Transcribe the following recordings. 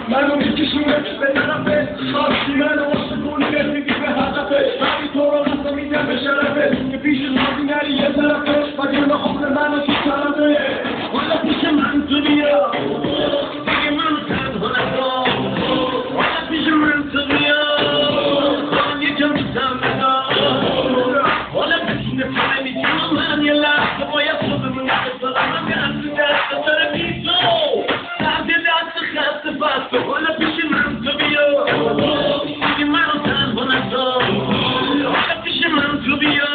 منو میکشونه به طرف خاصی منو واسه کنی رسیدی به هدفه وقتی تو رو قسم میدم به شرفه که پیش سازی نری یه طرفه و جون عمر منو تو طرفه حالا پیش من تو بیا دیگه من تنها نگاه حالا پیش من تو بیا من یکم بزن بدا حالا بسینه تو نمیتونم من یه لحظه باید تو به من بسارم من دست داره بی تو حالا پیش من تو بیا دیگه منو تنها نذار حالا پیش من تو بیا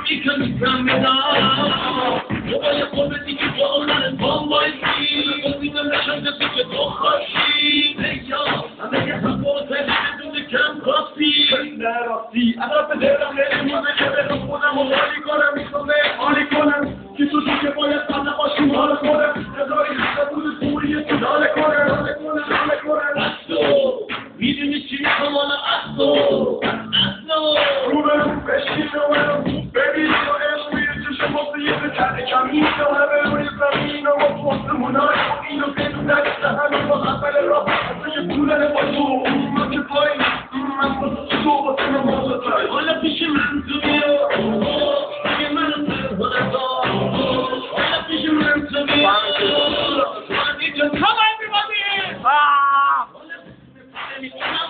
یکم بزن بدار تو باید خودت دیگه تو آخر پام بایستی بزینم نشان دستی که تو خوشی بیا همه یه حقاته بدون کم کاستی نراستی اطراف دلم نمیمونه که برم خودم و حالی کنم میخوامه حالی کنم که تو دیگه باید قبل باشیم حال کنم نذاری حقا بود پوری تو داله کنم میدونی چی میخوام حالا اصلا رو برم بشکیش رو برم ببین تو عشقی تو شما بیه تنه کمی تو همه روی زمین و پست منای اینو بدون نکسته همه با اول راه اصلا یه پولنه با تو من که پایین من با تو با تو نمازتای حالا پیش من تو بیا دیگه منو تنها نذار حالا پیش من تو بیا Come on everybody!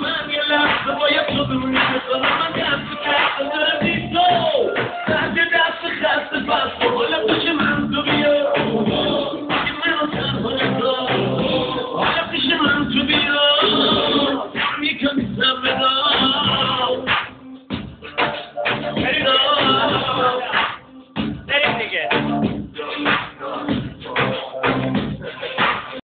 من یه لحظه باید تو بمونی بذارم من دست خسته داره بی تو دست خسته بس